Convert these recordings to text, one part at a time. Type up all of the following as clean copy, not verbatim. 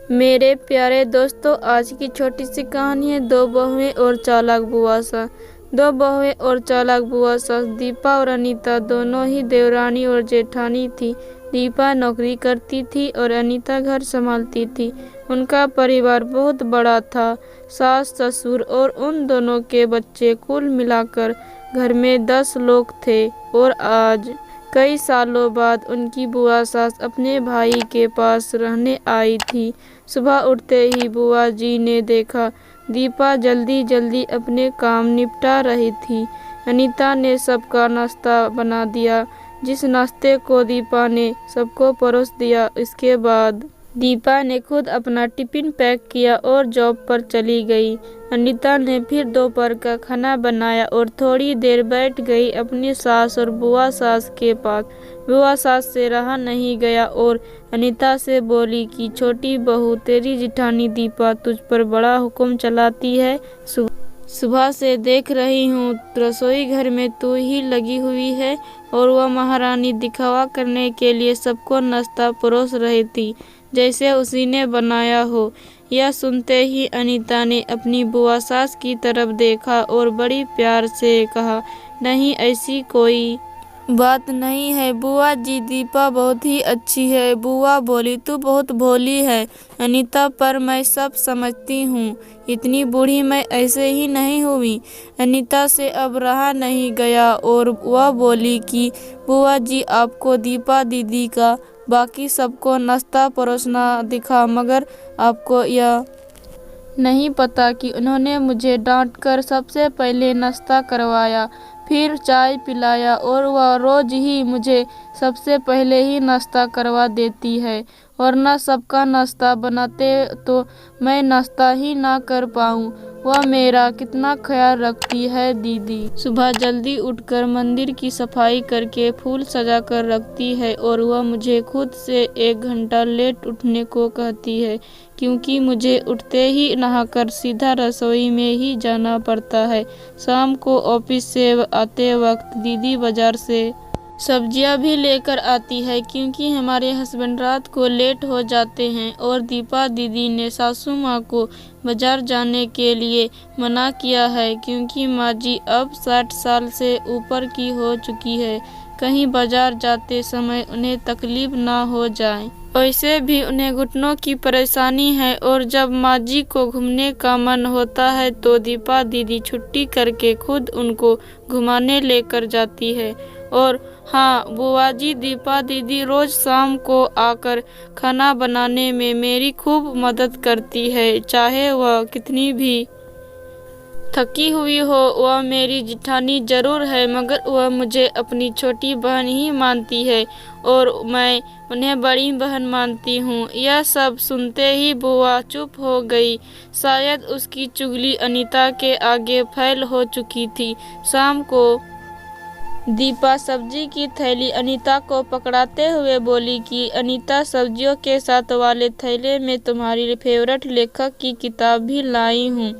मेरे प्यारे दोस्तों, आज की छोटी सी कहानी है दो बहुएं और चालाक बुआ सास। दो बहुएं और चालाक बुआ सास। दीपा और अनीता दोनों ही देवरानी और जेठानी थी। दीपा नौकरी करती थी और अनीता घर संभालती थी। उनका परिवार बहुत बड़ा था। सास, ससुर और उन दोनों के बच्चे, कुल मिलाकर घर में 10 लोग थे। और आज कई सालों बाद उनकी बुआ सास अपने भाई के पास रहने आई थी। सुबह उठते ही बुआ जी ने देखा दीपा जल्दी जल्दी अपने काम निपटा रही थी। अनीता ने सबका नाश्ता बना दिया, जिस नाश्ते को दीपा ने सबको परोस दिया। इसके बाद दीपा ने खुद अपना टिफिन पैक किया और जॉब पर चली गई। अनीता ने फिर दोपहर का खाना बनाया और थोड़ी देर बैठ गई अपनी सास और बुआ सास के पास। बुआ सास से रहा नहीं गया और अनीता से बोली कि छोटी बहू, तेरी जिठानी दीपा तुझ पर बड़ा हुक्म चलाती है। सुबह से देख रही हूँ रसोई घर में तू ही लगी हुई है और वह महारानी दिखावा करने के लिए सबको नाश्ता परोस रही थी, जैसे उसी ने बनाया हो। यह सुनते ही अनीता ने अपनी बुआ सास की तरफ देखा और बड़ी प्यार से कहा, नहीं, ऐसी कोई बात नहीं है बुआ जी, दीपा बहुत ही अच्छी है। बुआ बोली, तू बहुत भोली है अनीता, पर मैं सब समझती हूँ। इतनी बूढ़ी मैं ऐसे ही नहीं हुई। अनीता से अब रहा नहीं गया और वह बोली कि बुआ जी, आपको दीपा दीदी का बाकी सबको नाश्ता परोसना दिखा, मगर आपको यह नहीं पता कि उन्होंने मुझे डांटकर सबसे पहले नाश्ता करवाया, फिर चाय पिलाया और वह रोज ही मुझे सबसे पहले ही नाश्ता करवा देती है। और न सबका नाश्ता बनाते तो मैं नाश्ता ही ना कर पाऊँ। वह मेरा कितना ख्याल रखती है दीदी। सुबह जल्दी उठकर मंदिर की सफाई करके फूल सजा कर रखती है और वह मुझे खुद से 1 घंटा लेट उठने को कहती है, क्योंकि मुझे उठते ही नहाकर सीधा रसोई में ही जाना पड़ता है। शाम को ऑफिस से आते वक्त दीदी बाजार से सब्जियां भी लेकर आती है, क्योंकि हमारे हस्बैंड रात को लेट हो जाते हैं। और दीपा दीदी ने सासू माँ को बाजार जाने के लिए मना किया है, क्योंकि माँ जी अब 60 साल से ऊपर की हो चुकी है। कहीं बाजार जाते समय उन्हें तकलीफ ना हो जाए। वैसे भी उन्हें घुटनों की परेशानी है और जब माँ जी को घूमने का मन होता है तो दीपा दीदी छुट्टी करके खुद उनको घुमाने लेकर जाती है। और हाँ बुआ जी, दीपा दीदी रोज शाम को आकर खाना बनाने में मेरी खूब मदद करती है। चाहे वह कितनी भी थकी हुई हो, वह मेरी जिठानी जरूर है, मगर वह मुझे अपनी छोटी बहन ही मानती है और मैं उन्हें बड़ी बहन मानती हूँ। यह सब सुनते ही बुआ चुप हो गई। शायद उसकी चुगली अनीता के आगे फैल हो चुकी थी। शाम को दीपा सब्जी की थैली अनीता को पकड़ाते हुए बोली कि अनीता, सब्जियों के साथ वाले थैले में तुम्हारी फेवरेट लेखक की किताब भी लाई हूँ।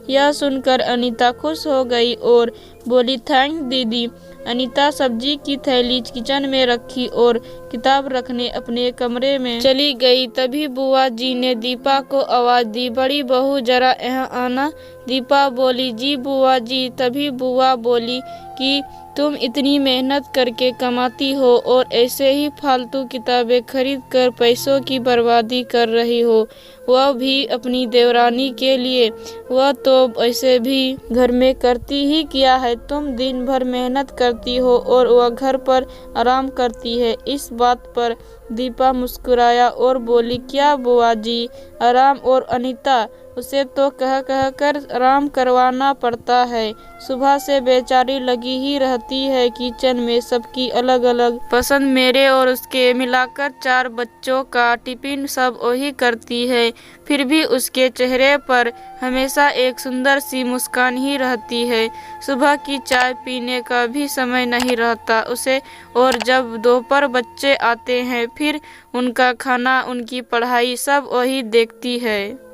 यह सुनकर अनीता खुश हो गई और बोली, थैंक दीदी। अनीता सब्जी की थैली किचन में रखी और किताब रखने अपने कमरे में चली गई। तभी बुआ जी ने दीपा को आवाज दी, बड़ी बहू जरा यहाँ आना। दीपा बोली, जी बुआ जी। तभी बुआ बोली कि तुम इतनी मेहनत करके कमाती हो और ऐसे ही फालतू किताबें खरीद कर पैसों की बर्बादी कर रही हो, वह भी अपनी देवरानी के लिए। वह तो ऐसे भी घर में करती ही क्या है, तुम दिन भर मेहनत करती हो और वह घर पर आराम करती है। इस बात पर दीपा मुस्कुराया और बोली, क्या बुआ जी, आराम? और अनीता, उसे तो कह कह कर आराम करवाना पड़ता है। सुबह से बेचारी लगी ही रहती है किचन में। सबकी अलग अलग पसंद, मेरे और उसके मिलाकर 4 बच्चों का टिफिन सब वही करती है। फिर भी उसके चेहरे पर हमेशा एक सुंदर सी मुस्कान ही रहती है। सुबह की चाय पीने का भी समय नहीं रहता उसे। और जब दोपहर बच्चे आते हैं, फिर उनका खाना, उनकी पढ़ाई सब वही देखती है।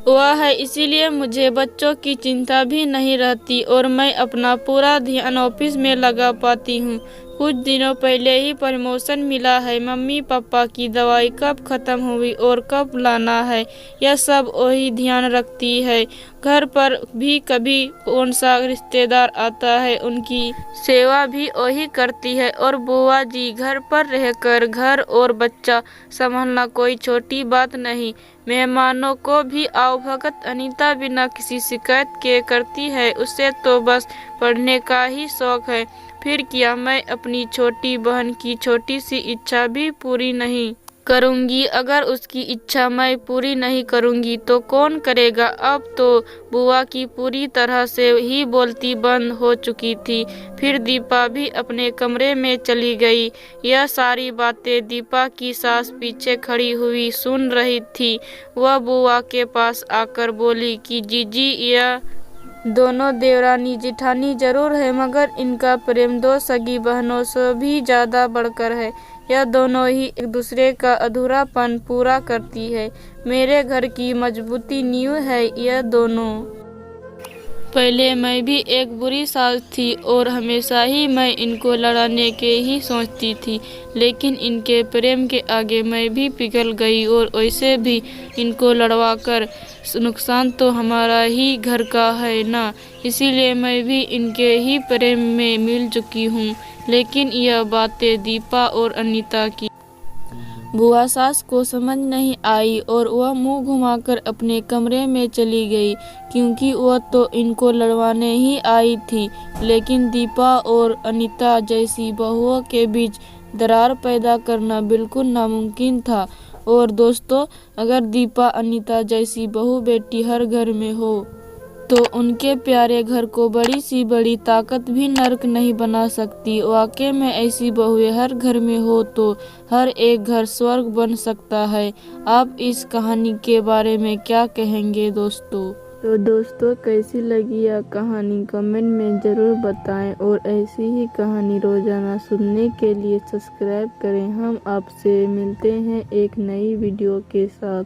वह है, इसीलिए मुझे बच्चों की चिंता भी नहीं रहती और मैं अपना पूरा ध्यान ऑफिस में लगा पाती हूँ। कुछ दिनों पहले ही प्रमोशन मिला है, मम्मी पापा की दवाई कब खत्म हुई और कब लाना है, यह सब वही ध्यान रखती है। घर पर भी कभी कौन सा रिश्तेदार आता है, उनकी सेवा भी वही करती है। और बुआ जी, घर पर रहकर घर और बच्चा संभालना कोई छोटी बात नहीं। मेहमानों को भी आओ भगत अनीता बिना किसी शिकायत के करती है। उसे तो बस पढ़ने का ही शौक है। फिर क्या मैं अपनी छोटी बहन की छोटी सी इच्छा भी पूरी नहीं करूंगी? अगर उसकी इच्छा मैं पूरी नहीं करूंगी तो कौन करेगा? अब तो बुआ की पूरी तरह से ही बोलती बंद हो चुकी थी। फिर दीपा भी अपने कमरे में चली गई। यह सारी बातें दीपा की सास पीछे खड़ी हुई सुन रही थी। वह बुआ के पास आकर बोली कि जीजी, यह दोनों देवरानी जिठानी जरूर है, मगर इनका प्रेम दो सगी बहनों से भी ज्यादा बढ़कर है। यह दोनों ही एक दूसरे का अधूरापन पूरा करती है। मेरे घर की मजबूती नींव है यह दोनों। पहले मैं भी एक बुरी सास थी और हमेशा ही मैं इनको लड़ाने के ही सोचती थी, लेकिन इनके प्रेम के आगे मैं भी पिघल गई। और वैसे भी इनको लड़वाकर नुकसान तो हमारा ही घर का है ना, इसीलिए मैं भी इनके ही प्रेम में मिल चुकी हूँ। लेकिन यह बातें दीपा और अनीता की बुआ सास को समझ नहीं आई और वह मुंह घुमाकर अपने कमरे में चली गई, क्योंकि वह तो इनको लड़वाने ही आई थी। लेकिन दीपा और अनीता जैसी बहुओं के बीच दरार पैदा करना बिल्कुल नामुमकिन था। और दोस्तों, अगर दीपा अनीता जैसी बहू बेटी हर घर में हो तो उनके प्यारे घर को बड़ी सी बड़ी ताकत भी नर्क नहीं बना सकती। वाकई में ऐसी बहुएं हर घर में हो तो हर एक घर स्वर्ग बन सकता है। आप इस कहानी के बारे में क्या कहेंगे दोस्तों? तो दोस्तों, कैसी लगी यह कहानी कमेंट में ज़रूर बताएं और ऐसी ही कहानी रोज़ाना सुनने के लिए सब्सक्राइब करें। हम आपसे मिलते हैं एक नई वीडियो के साथ।